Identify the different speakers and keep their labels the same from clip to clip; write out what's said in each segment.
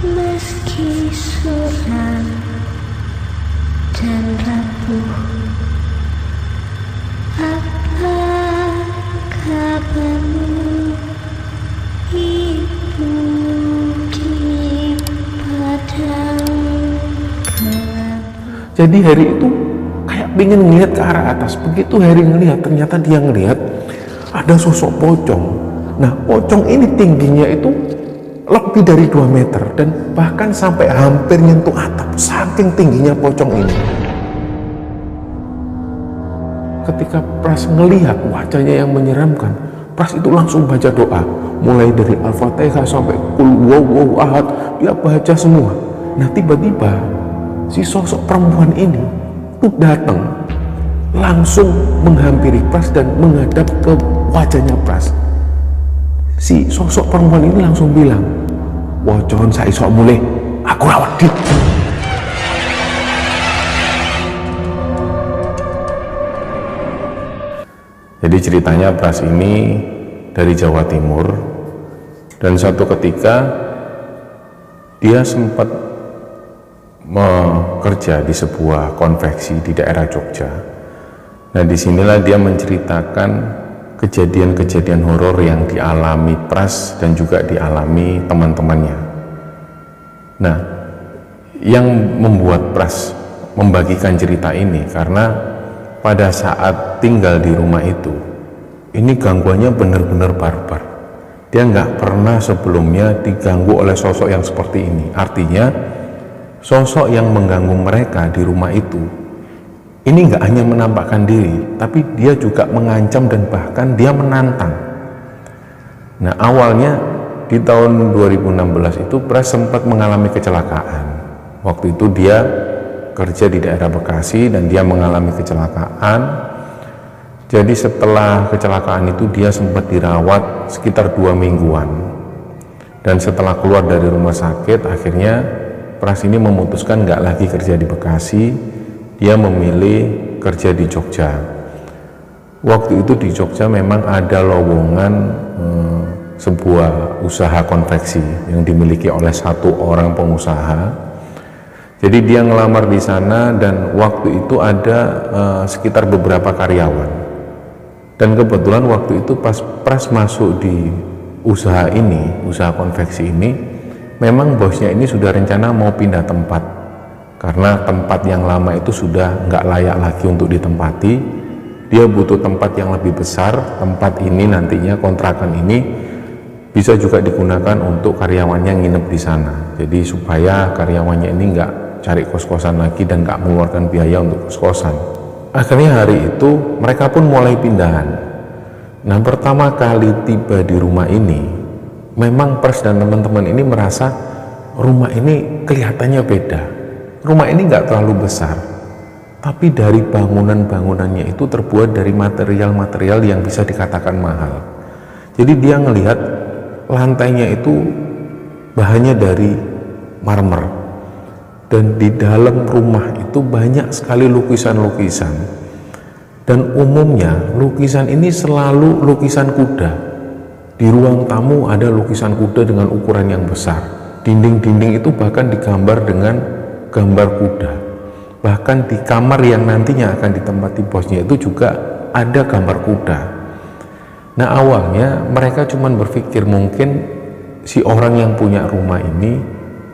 Speaker 1: Meski suram dan rapuh, apa kabarmu ibu di padang gelap?
Speaker 2: Jadi Harry itu kayak pengen ngelihat ke arah atas. Begitu Harry ngelihat, ternyata dia ngelihat ada sosok pocong. Nah, pocong ini tingginya itu lebih dari 2 meter dan bahkan sampai hampir nyentuh atap, saking tingginya pocong ini. Ketika Pras ngelihat wajahnya yang menyeramkan, Pras itu langsung baca doa, mulai dari Al-Fatihah sampai Qul huwallahu ahad, dia baca semua. Nah, tiba-tiba si sosok perempuan ini tuh datang, langsung menghampiri Pras dan menghadap ke wajahnya Pras. Si sosok perempuan ini langsung bilang, "Wajon saisok mulai, aku rawat dit." Jadi ceritanya Pras ini dari Jawa Timur, dan suatu ketika dia sempat bekerja di sebuah konveksi di daerah Jogja. Nah, disinilah dia menceritakan kejadian-kejadian horor yang dialami Pras dan juga dialami teman-temannya. Nah, yang membuat Pras membagikan cerita ini karena pada saat tinggal di rumah itu, ini gangguannya benar-benar barbar. Dia nggak pernah sebelumnya diganggu oleh sosok yang seperti ini. Artinya, sosok yang mengganggu mereka di rumah itu, ini nggak hanya menampakkan diri, tapi dia juga mengancam dan bahkan dia menantang. Nah, awalnya di tahun 2016 itu Pras sempat mengalami kecelakaan. Waktu itu dia kerja di daerah Bekasi dan dia mengalami kecelakaan. Jadi setelah kecelakaan itu dia sempat dirawat sekitar 2 mingguan. Dan setelah keluar dari rumah sakit, akhirnya Pras ini memutuskan nggak lagi kerja di Bekasi. Dia memilih kerja di Jogja. Waktu itu di Jogja memang ada lowongan sebuah usaha konveksi yang dimiliki oleh satu orang pengusaha. Jadi dia ngelamar di sana dan waktu itu ada sekitar beberapa karyawan. Dan kebetulan waktu itu pas Pras masuk di usaha ini, usaha konveksi ini, memang bosnya ini sudah rencana mau pindah tempat. Karena tempat yang lama itu sudah nggak layak lagi untuk ditempati. Dia butuh tempat yang lebih besar. Tempat ini nantinya, kontrakan ini bisa juga digunakan untuk karyawannya nginep di sana. Jadi supaya karyawannya ini nggak cari kos-kosan lagi dan nggak mengeluarkan biaya untuk kos-kosan. Akhirnya hari itu mereka pun mulai pindahan. Nah, pertama kali tiba di rumah ini, memang Pras dan teman-teman ini merasa rumah ini kelihatannya beda. Rumah ini nggak terlalu besar, tapi dari bangunan-bangunannya itu terbuat dari material-material yang bisa dikatakan mahal. Jadi dia ngelihat lantainya itu bahannya dari marmer, dan di dalam rumah itu banyak sekali lukisan-lukisan. Dan umumnya lukisan ini selalu lukisan kuda. Di ruang tamu ada lukisan kuda dengan ukuran yang besar. Dinding-dinding itu bahkan digambar dengan gambar kuda. Bahkan di kamar yang nantinya akan ditempati bosnya itu juga ada gambar kuda. Nah, awalnya mereka cuma berpikir mungkin si orang yang punya rumah ini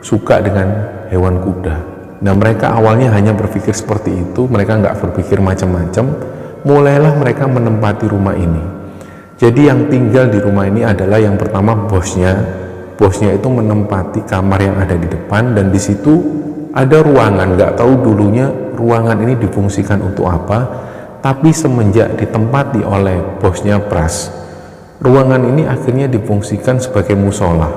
Speaker 2: suka dengan hewan kuda. Nah, mereka awalnya hanya berpikir seperti itu, mereka nggak berpikir macam-macam. Mulailah mereka menempati rumah ini. Jadi yang tinggal di rumah ini adalah yang pertama bosnya. Bosnya itu menempati kamar yang ada di depan, dan di situ ada ruangan. Nggak tahu dulunya ruangan ini difungsikan untuk apa, tapi semenjak ditempati oleh bosnya Pras, ruangan ini akhirnya difungsikan sebagai musola.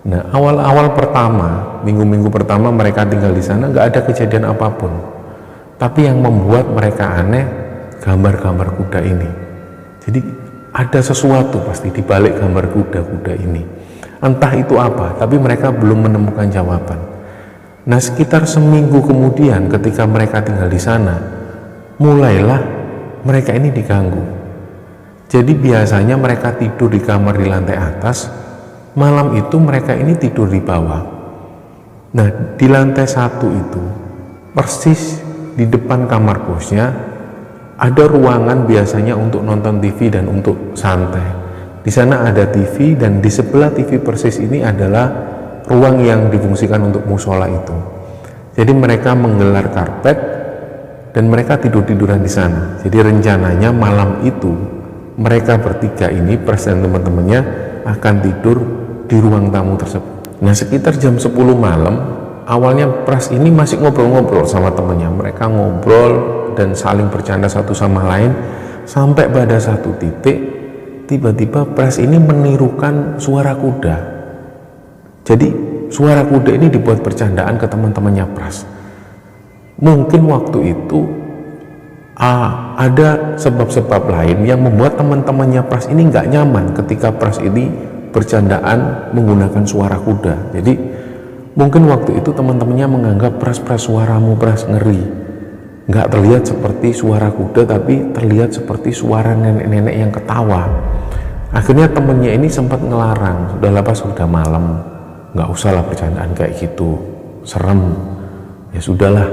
Speaker 2: Nah, awal-awal pertama, minggu-minggu pertama mereka tinggal di sana, nggak ada kejadian apapun. Tapi yang membuat mereka aneh, gambar-gambar kuda ini. Jadi ada sesuatu pasti di balik gambar kuda-kuda ini. Entah itu apa, tapi mereka belum menemukan jawaban. Nah, sekitar seminggu kemudian ketika mereka tinggal di sana, mulailah mereka ini diganggu. Jadi biasanya mereka tidur di kamar di lantai atas, malam itu mereka ini tidur di bawah. Nah, di lantai 1 itu, persis di depan kamar bosnya, ada ruangan biasanya untuk nonton TV dan untuk santai. Di sana ada TV, dan di sebelah TV persis ini adalah ruang yang difungsikan untuk musola itu. Jadi mereka menggelar karpet dan mereka tidur-tiduran di sana. Jadi rencananya malam itu mereka bertiga ini, Pras dan teman-temannya, akan tidur di ruang tamu tersebut. Nah, sekitar jam 10 malam, awalnya Pras ini masih ngobrol-ngobrol sama temannya. Mereka ngobrol dan saling bercanda satu sama lain, sampai pada satu titik tiba-tiba Pras ini menirukan suara kuda. Jadi suara kuda ini dibuat bercandaan ke teman-temannya Pras. Mungkin waktu itu ada sebab-sebab lain yang membuat teman-temannya Pras ini nggak nyaman ketika Pras ini bercandaan menggunakan suara kuda. Jadi mungkin waktu itu teman-temannya menganggap, Pras suaramu Pras ngeri, nggak terlihat seperti suara kuda, tapi terlihat seperti suara nenek-nenek yang ketawa. Akhirnya temennya ini sempat ngelarang, sudahlah Pas, sudah malam, nggak usah lah bercandaan kayak gitu, serem. Ya sudahlah.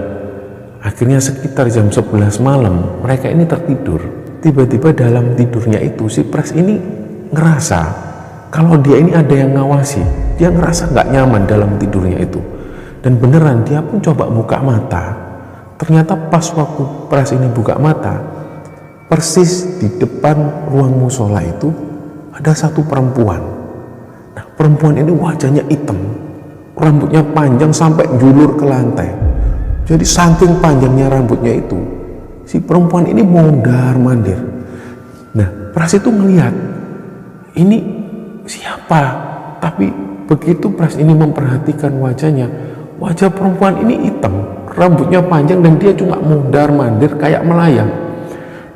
Speaker 2: Akhirnya sekitar jam 11 malam mereka ini tertidur. Tiba-tiba dalam tidurnya itu si Pras ini ngerasa kalau dia ini ada yang ngawasi. Dia ngerasa nggak nyaman dalam tidurnya itu, dan beneran dia pun coba buka mata. Ternyata pas waktu Pras ini buka mata, persis di depan ruang musola itu ada satu perempuan. Nah, perempuan ini wajahnya hitam, rambutnya panjang sampai julur ke lantai. Jadi saking panjangnya rambutnya itu, si perempuan ini mondar-mandir. Nah, Pras itu melihat, ini siapa? Tapi begitu Pras ini memperhatikan wajahnya, wajah perempuan ini hitam, rambutnya panjang, dan dia cuma mondar-mandir kayak melayang.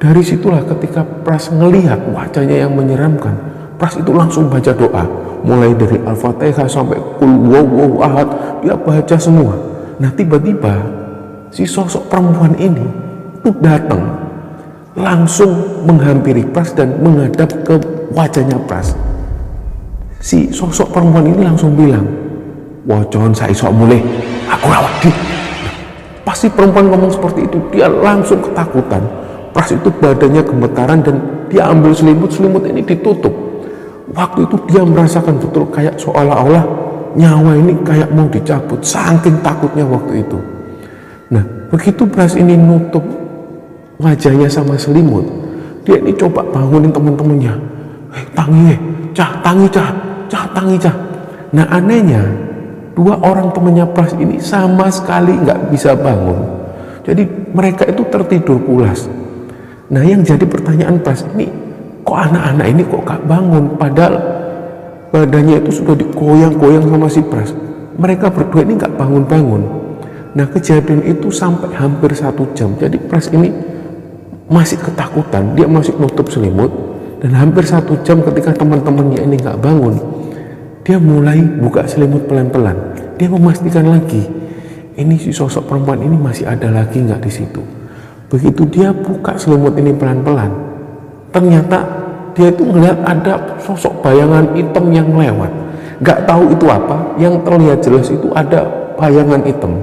Speaker 2: Dari situlah ketika Pras ngelihat wajahnya yang menyeramkan, Pras itu langsung baca doa, mulai dari Al-Fatihah sampai Qul huwallahu ahad, dia baca semua. Nah, tiba-tiba si sosok perempuan ini tuh datang, langsung menghampiri Pras dan menghadap ke wajahnya Pras. Si sosok perempuan ini langsung bilang, "Wajon saya sok mulai, aku rawat di." Pasti perempuan ngomong seperti itu, dia langsung ketakutan. Pras itu badannya gemetaran dan dia ambil selimut ini ditutup. Waktu itu dia merasakan betul kayak seolah-olah nyawa ini kayak mau dicabut, saking takutnya waktu itu. Nah, begitu Pras ini nutup wajahnya sama selimut, dia ini coba bangunin teman-temannya. Tangi, tangi. Nah, anehnya dua orang temannya Pras ini sama sekali nggak bisa bangun. Jadi mereka itu tertidur pulas. Nah, yang jadi pertanyaan Pras ini, kok anak-anak ini kok gak bangun, padahal badannya itu sudah digoyang-goyang sama si Pras. Mereka berdua ini gak bangun-bangun. Nah, kejadian itu sampai hampir 1 jam. Jadi Pras ini masih ketakutan, dia masih nutup selimut, dan hampir 1 jam ketika teman-temannya ini gak bangun, dia mulai buka selimut pelan-pelan. Dia memastikan lagi, ini si sosok perempuan ini masih ada lagi nggak di situ. Begitu dia buka selimut ini pelan-pelan, ternyata dia itu ngeliat ada sosok bayangan hitam yang lewat. Nggak tahu itu apa, yang terlihat jelas itu ada bayangan hitam.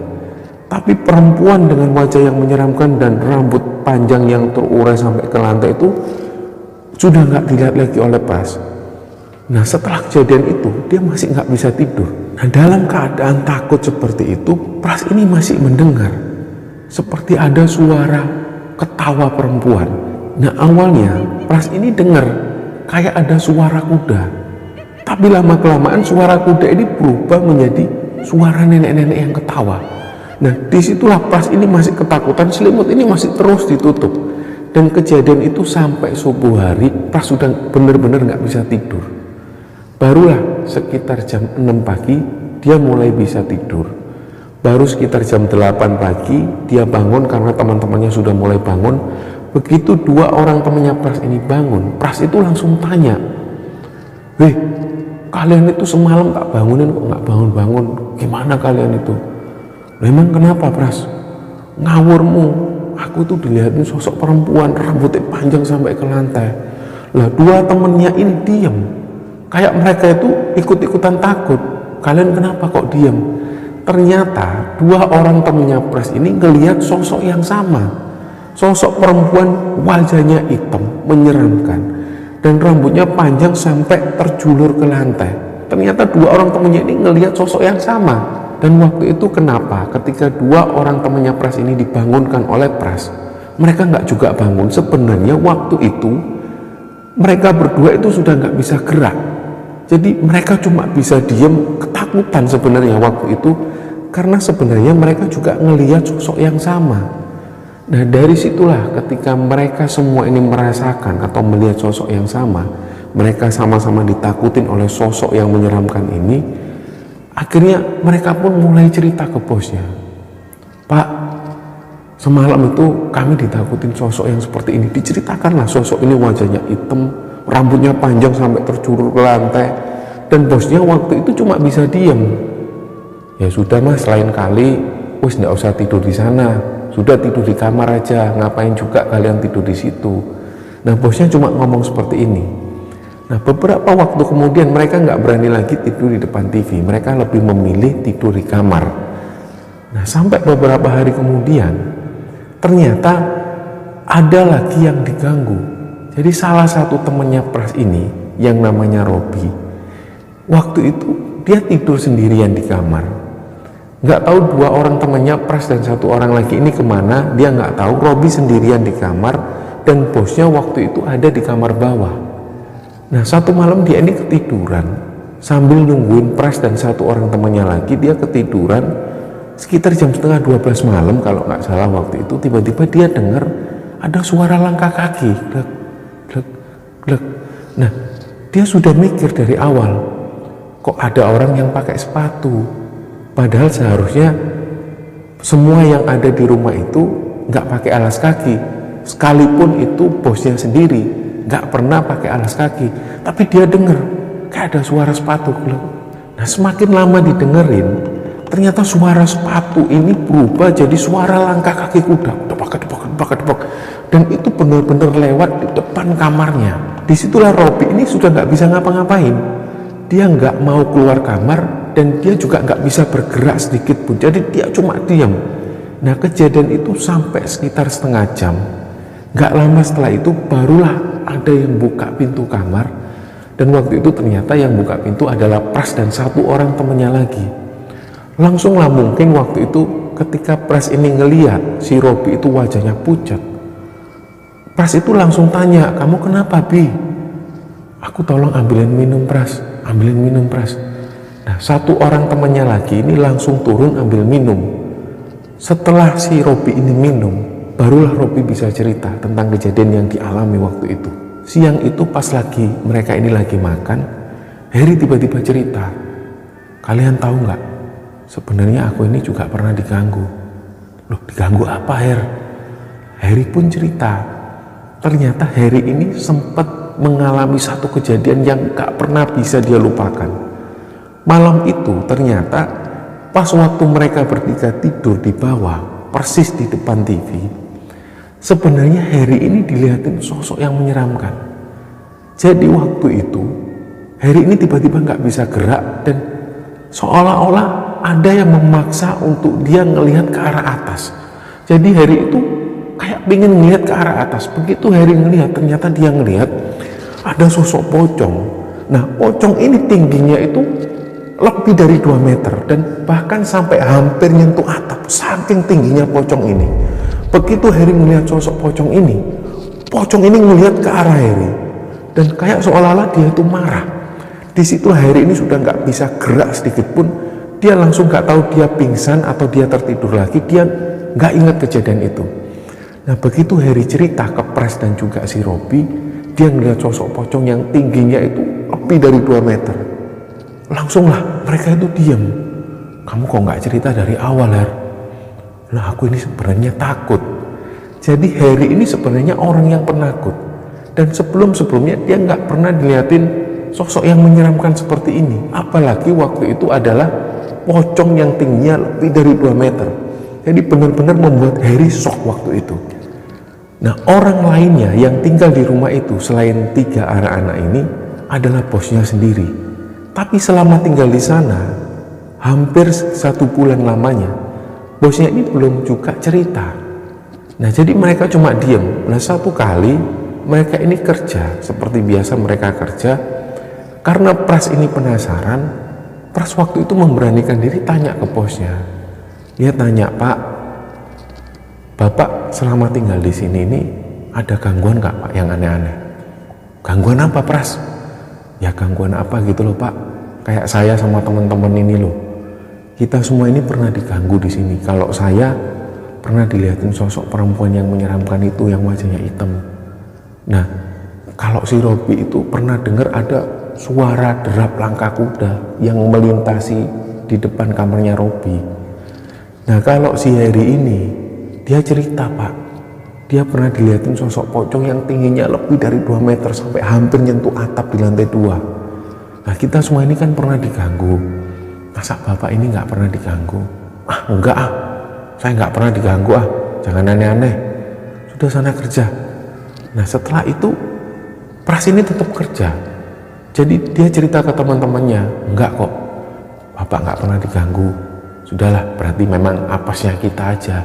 Speaker 2: Tapi perempuan dengan wajah yang menyeramkan dan rambut panjang yang terurai sampai ke lantai itu sudah nggak dilihat lagi oleh Pras. Nah, setelah kejadian itu dia masih nggak bisa tidur. Nah, dalam keadaan takut seperti itu, Pras ini masih mendengar seperti ada suara ketawa perempuan. Nah, awalnya Pras ini dengar kayak ada suara kuda, tapi lama-kelamaan suara kuda ini berubah menjadi suara nenek-nenek yang ketawa. Nah, disitulah Pras ini masih ketakutan, selimut ini masih terus ditutup. Dan kejadian itu sampai subuh hari, Pras sudah benar-benar nggak bisa tidur. Barulah sekitar jam 6 pagi dia mulai bisa tidur. Baru sekitar jam 8 pagi dia bangun karena teman-temannya sudah mulai bangun. Begitu dua orang temannya Pras ini bangun, Pras itu langsung tanya, "Weh, kalian itu semalam tak bangunin kok nggak bangun-bangun? Gimana kalian itu?" "Memang kenapa Pras?" "Ngawurmu, aku tuh dilihatin sosok perempuan rambutnya panjang sampai ke lantai." Lah, dua temennya ini diam, kayak mereka itu ikut-ikutan takut. "Kalian kenapa kok diam?" ternyata dua orang temannya Pras ini ngelihat sosok yang sama. Sosok perempuan wajahnya hitam, menyeramkan, dan rambutnya panjang sampai terjulur ke lantai. Ternyata dua orang temannya ini ngelihat sosok yang sama. Dan waktu itu kenapa ketika dua orang temannya Pras ini dibangunkan oleh Pras, mereka nggak juga bangun? Sebenarnya waktu itu mereka berdua itu sudah nggak bisa gerak. Jadi mereka cuma bisa diem, ketakutan sebenarnya waktu itu, karena sebenarnya mereka juga ngelihat sosok yang sama. Nah, dari situlah ketika mereka semua ini merasakan atau melihat sosok yang sama, mereka sama-sama ditakutin oleh sosok yang menyeramkan ini. Akhirnya mereka pun mulai cerita ke bosnya, "Pak, semalam itu kami ditakutin sosok yang seperti ini." Diceritakanlah sosok ini wajahnya hitam, rambutnya panjang sampai terjulur ke lantai, dan bosnya waktu itu cuma bisa diem. "Ya sudah mas, lain kali wis nggak usah tidur di sana, sudah tidur di kamar aja, ngapain juga kalian tidur di situ." Nah, bosnya cuma ngomong seperti ini. Nah, beberapa waktu kemudian mereka nggak berani lagi tidur di depan TV, mereka lebih memilih tidur di kamar. Nah, sampai beberapa hari kemudian ternyata ada lagi yang diganggu. Jadi salah satu temannya Pras ini yang namanya Robi, waktu itu dia tidur sendirian di kamar. Nggak tahu dua orang temannya Pras dan satu orang lagi ini kemana, dia nggak tahu. Robi sendirian di kamar dan bosnya waktu itu ada di kamar bawah. Nah, satu malam dia ini ketiduran sambil nungguin Pras dan satu orang temannya lagi. Dia ketiduran sekitar jam setengah 12 malam kalau nggak salah waktu itu. Tiba-tiba dia dengar ada suara langkah kaki, glek, glek, glek. Nah, dia sudah mikir dari awal, kok ada orang yang pakai sepatu, padahal seharusnya semua yang ada di rumah itu nggak pakai alas kaki, sekalipun itu bosnya sendiri nggak pernah pakai alas kaki. Tapi dia dengar kayak ada suara sepatu. Nah, semakin lama didengerin, ternyata suara sepatu ini berubah jadi suara langkah kaki kuda, depak, dan itu benar-benar lewat di depan kamarnya. Disitulah Robi ini sudah nggak bisa ngapa-ngapain. Dia nggak mau keluar kamar dan dia juga nggak bisa bergerak sedikit pun. Jadi dia cuma diam. Nah, kejadian itu sampai sekitar setengah jam. Nggak lama setelah itu barulah ada yang buka pintu kamar, dan waktu itu ternyata yang buka pintu adalah Pras dan satu orang temannya lagi. Langsunglah mungkin waktu itu ketika Pras ini ngelihat si Robi itu wajahnya pucat, Pras itu langsung tanya, "Kamu kenapa, Bi?" "Aku tolong ambilin minum, Pras, ambilin minum, Pras." Nah, satu orang temannya lagi ini langsung turun ambil minum. Setelah si Robi ini minum, barulah Robi bisa cerita tentang kejadian yang dialami waktu itu. Siang itu pas lagi mereka ini lagi makan, Heri tiba-tiba cerita, "Kalian tahu nggak? Sebenarnya aku ini juga pernah diganggu." "Loh, diganggu apa, Her?" Heri pun cerita, ternyata Heri ini sempat mengalami satu kejadian yang gak pernah bisa dia lupakan. Malam itu ternyata pas waktu mereka bertiga tidur di bawah, persis di depan TV, sebenarnya Heri ini dilihatin sosok yang menyeramkan. Jadi waktu itu Heri ini tiba-tiba gak bisa gerak dan seolah-olah ada yang memaksa untuk dia ngelihat ke arah atas. Jadi Heri itu kayak pengen ngelihat ke arah atas. Begitu Heri ngelihat, ternyata dia ngelihat ada sosok pocong. Nah, pocong ini tingginya itu lebih dari 2 meter dan bahkan sampai hampir nyentuh atap, saking tingginya pocong ini. Begitu Heri ngelihat sosok pocong ini ngelihat ke arah Heri dan kayak seolah-olah dia itu marah. Di situ Heri ini sudah nggak bisa gerak sedikit pun. Dia langsung nggak tahu dia pingsan atau dia tertidur lagi. Dia nggak ingat kejadian itu. Nah, begitu Heri cerita ke Pras dan juga si Robi, dia ngeliat sosok pocong yang tingginya itu lebih dari 2 meter. Langsunglah mereka itu diam. "Kamu kok nggak cerita dari awal, Her?" "Nah, aku ini sebenarnya takut." Jadi Heri ini sebenarnya orang yang penakut, dan sebelumnya dia nggak pernah dilihatin sosok yang menyeramkan seperti ini. Apalagi waktu itu adalah pocong yang tingginya lebih dari 2 meter. Jadi benar-benar membuat Heri shock waktu itu. Nah, orang lainnya yang tinggal di rumah itu selain 3 anak-anak ini adalah bosnya sendiri. Tapi selama tinggal di sana, hampir 1 bulan lamanya, bosnya ini belum juga cerita. Nah, jadi mereka cuma diem. Nah, satu kali mereka ini kerja seperti biasa mereka kerja. Karena Pras ini penasaran, Pras waktu itu memberanikan diri tanya ke bosnya. Dia tanya, "Pak, Bapak selama tinggal di sini ini ada gangguan nggak, Pak, yang aneh-aneh?" "Gangguan apa, Pras?" "Ya gangguan apa gitu loh, Pak. Kayak saya sama teman-teman ini loh. Kita semua ini pernah diganggu di sini. Kalau saya pernah dilihatin sosok perempuan yang menyeramkan itu yang wajahnya hitam. Nah, kalau si Robi itu pernah dengar ada suara derap langkah kuda yang melintasi di depan kamarnya Robi. Nah, kalau si Heri ini, dia cerita, Pak, dia pernah dilihatin sosok pocong yang tingginya lebih dari 2 meter sampai hampir nyentuh atap di lantai 2. Nah, kita semua ini kan pernah diganggu. Masa Bapak ini nggak pernah diganggu?" "Ah, enggak ah, saya nggak pernah diganggu ah, jangan aneh-aneh. Sudah sana kerja." Nah, setelah itu Pras ini tetap kerja. Jadi dia cerita ke teman-temannya, "Enggak kok, Bapak nggak pernah diganggu. Sudahlah, berarti memang apesnya kita aja."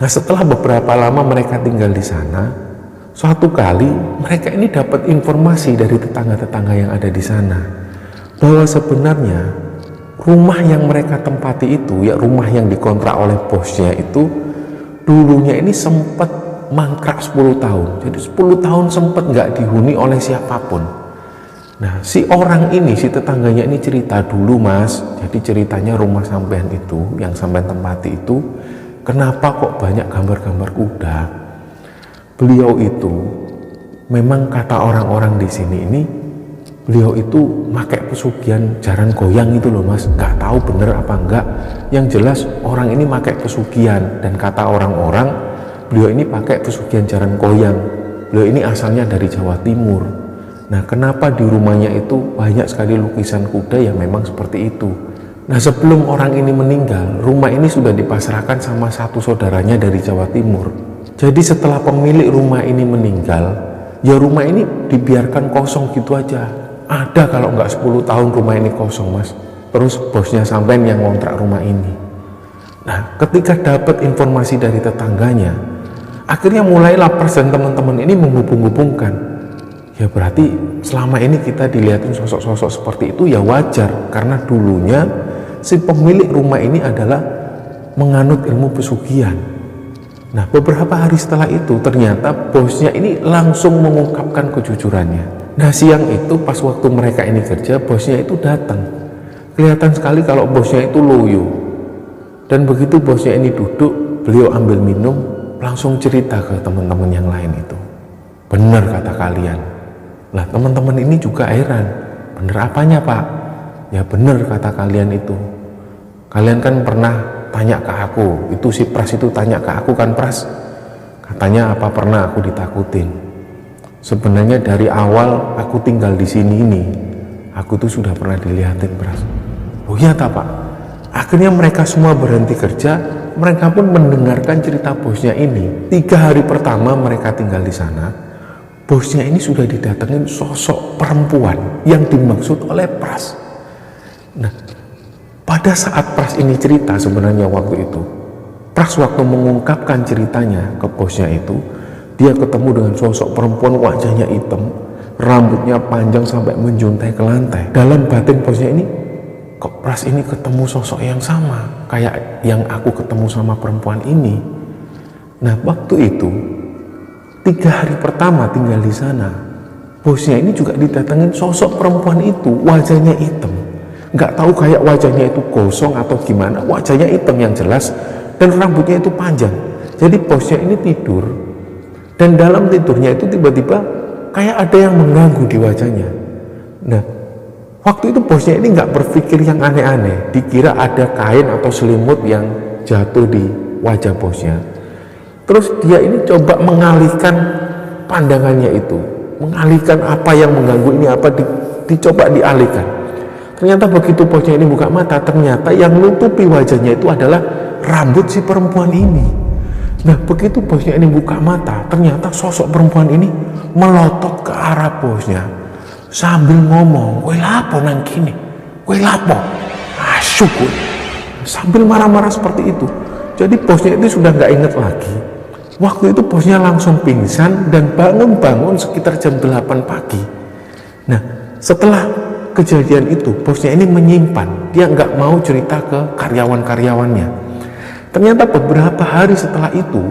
Speaker 2: Nah, setelah beberapa lama mereka tinggal di sana, suatu kali mereka ini dapat informasi dari tetangga-tetangga yang ada di sana bahwa sebenarnya rumah yang mereka tempati itu, ya rumah yang dikontrak oleh bosnya itu, dulunya ini sempat mangkrak 10 tahun. Jadi 10 tahun sempat nggak dihuni oleh siapapun. Nah, si orang ini, si tetangganya ini cerita, "Dulu Mas, jadi ceritanya rumah sampean itu, yang sampean tempati itu, kenapa kok banyak gambar-gambar kuda? Beliau itu memang kata orang-orang di sini ini, beliau itu pakai pesugihan jaran goyang itu loh Mas. Nggak tahu bener apa enggak. Yang jelas orang ini pakai pesugihan, dan kata orang-orang beliau ini pakai pesugihan jaran goyang. Beliau ini asalnya dari Jawa Timur. Nah, kenapa di rumahnya itu banyak sekali lukisan kuda yang memang seperti itu. Nah, sebelum orang ini meninggal, rumah ini sudah dipasrahkan sama satu saudaranya dari Jawa Timur. Jadi setelah pemilik rumah ini meninggal, ya rumah ini dibiarkan kosong gitu aja. Ada kalau nggak 10 tahun rumah ini kosong Mas. Terus bosnya sampean yang ngontrak rumah ini. Nah, ketika dapat informasi dari tetangganya, akhirnya mulailah Pras dan teman-teman ini menghubung-hubungkan. Ya berarti selama ini kita dilihatin sosok-sosok seperti itu ya wajar, karena dulunya si pemilik rumah ini adalah menganut ilmu pesugihan. Nah, beberapa hari setelah itu ternyata bosnya ini langsung mengungkapkan kejujurannya. Nah, siang itu pas waktu mereka ini kerja, bosnya itu datang. Kelihatan sekali kalau bosnya itu loyo. Dan begitu bosnya ini duduk, beliau ambil minum, langsung cerita ke teman-teman yang lain itu. "Benar kata kalian." Lah, teman-teman ini juga heran. "Bener apanya Pak?" "Ya bener kata kalian itu. Kalian kan pernah tanya ke aku, itu si Pras itu tanya ke aku kan Pras. Katanya apa pernah aku ditakutin. Sebenarnya dari awal aku tinggal di sini ini, aku tuh sudah pernah dilihatin Pras." "Oh iya tak Pak?" Akhirnya mereka semua berhenti kerja, mereka pun mendengarkan cerita bosnya ini. 3 hari pertama mereka tinggal di sana, bosnya ini sudah didatengin sosok perempuan yang dimaksud oleh Pras. Nah, pada saat Pras ini cerita sebenarnya waktu itu, Pras waktu mengungkapkan ceritanya ke bosnya itu, dia ketemu dengan sosok perempuan wajahnya hitam, rambutnya panjang sampai menjuntai ke lantai. Dalam batin bosnya ini, kok Pras ini ketemu sosok yang sama kayak yang aku ketemu sama perempuan ini. Nah, waktu itu 3 hari pertama tinggal di sana, bosnya ini juga didatengin sosok perempuan itu, wajahnya hitam. Nggak tahu kayak wajahnya itu gosong atau gimana, wajahnya hitam yang jelas, dan rambutnya itu panjang. Jadi bosnya ini tidur, dan dalam tidurnya itu tiba-tiba kayak ada yang mengganggu di wajahnya. Nah, waktu itu bosnya ini nggak berpikir yang aneh-aneh, dikira ada kain atau selimut yang jatuh di wajah bosnya. Terus dia ini coba mengalihkan pandangannya itu, mengalihkan apa yang mengganggu ini, apa dicoba dialihkan. Ternyata begitu bosnya ini buka mata, ternyata yang nutupi wajahnya itu adalah rambut si perempuan ini. Nah, begitu bosnya ini buka mata, ternyata sosok perempuan ini melotot ke arah bosnya sambil ngomong, "Kowe lapo nang kene? Kowe lapo?" "Asyuk kowe. sambil marah-marah seperti itu. Jadi bosnya itu sudah nggak inget lagi. Waktu itu bosnya langsung pingsan dan bangun-bangun sekitar jam 8 pagi. Nah, setelah kejadian itu, bosnya ini menyimpan. Dia nggak mau cerita ke karyawan-karyawannya. Ternyata beberapa hari setelah itu,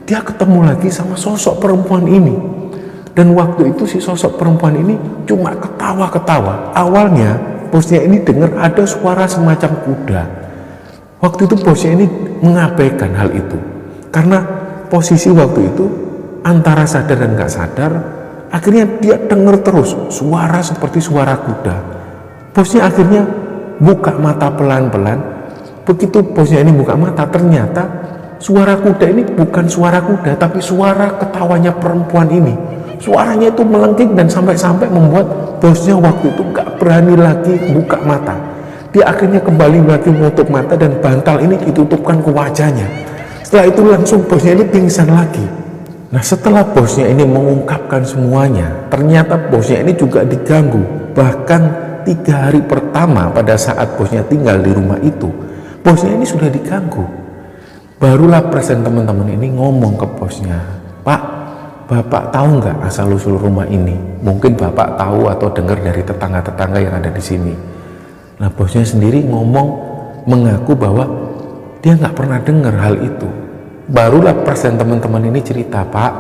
Speaker 2: dia ketemu lagi sama sosok perempuan ini. Dan waktu itu si sosok perempuan ini cuma ketawa-ketawa. Awalnya bosnya ini dengar ada suara semacam kuda. Waktu itu bosnya ini mengabaikan hal itu. Karena posisi waktu itu antara sadar dan nggak sadar, akhirnya dia dengar terus suara seperti suara kuda. Bosnya akhirnya buka mata pelan-pelan. Begitu bosnya ini buka mata, ternyata suara kuda ini bukan suara kuda, tapi suara ketawanya perempuan ini. Suaranya itu melengking dan sampai-sampai membuat bosnya waktu itu nggak berani lagi buka mata. Dia akhirnya kembali lagi menutup mata dan bantal ini ditutupkan ke wajahnya. Setelah itu langsung bosnya ini pingsan lagi. Nah, setelah bosnya ini mengungkapkan semuanya, ternyata bosnya ini juga diganggu. Bahkan 3 hari pertama pada saat bosnya tinggal di rumah itu, bosnya ini sudah diganggu. Barulah presiden teman-teman ini ngomong ke bosnya, "Pak, Bapak tahu nggak asal-usul rumah ini? Mungkin Bapak tahu atau dengar dari tetangga-tetangga yang ada di sini." Nah, bosnya sendiri ngomong, mengaku bahwa dia nggak pernah dengar hal itu. Barulah presiden teman-teman ini cerita, "Pak,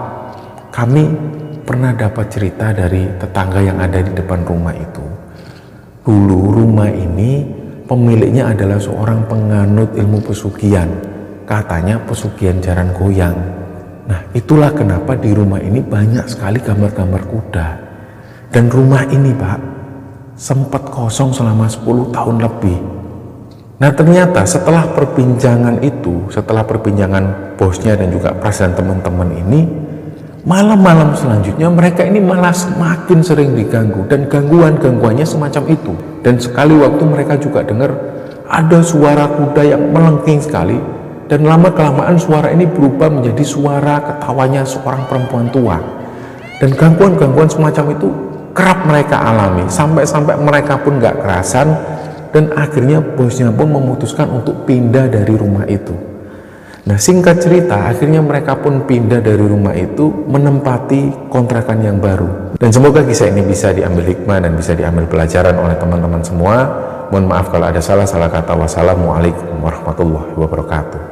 Speaker 2: kami pernah dapat cerita dari tetangga yang ada di depan rumah itu. Dulu rumah ini pemiliknya adalah seorang penganut ilmu pesugihan, katanya pesugihan jaran goyang. Nah, itulah kenapa di rumah ini banyak sekali gambar-gambar kuda. Dan rumah ini, Pak, sempat kosong selama 10 tahun lebih." Nah, ternyata setelah perbincangan itu, setelah perbincangan bosnya dan juga presiden teman-teman ini, malam-malam selanjutnya mereka ini malah semakin sering diganggu dan gangguannya semacam itu. Dan sekali waktu mereka juga dengar ada suara kuda yang melengking sekali, dan lama-kelamaan suara ini berubah menjadi suara ketawanya seorang perempuan tua. Dan gangguan-gangguan semacam itu kerap mereka alami, sampai-sampai mereka pun gak kerasan, dan akhirnya bosnya pun memutuskan untuk pindah dari rumah itu. Nah, singkat cerita, akhirnya mereka pun pindah dari rumah itu menempati kontrakan yang baru. Dan semoga kisah ini bisa diambil hikmah dan bisa diambil pelajaran oleh teman-teman semua. Mohon maaf kalau ada salah kata. Wassalamualaikum warahmatullahi wabarakatuh.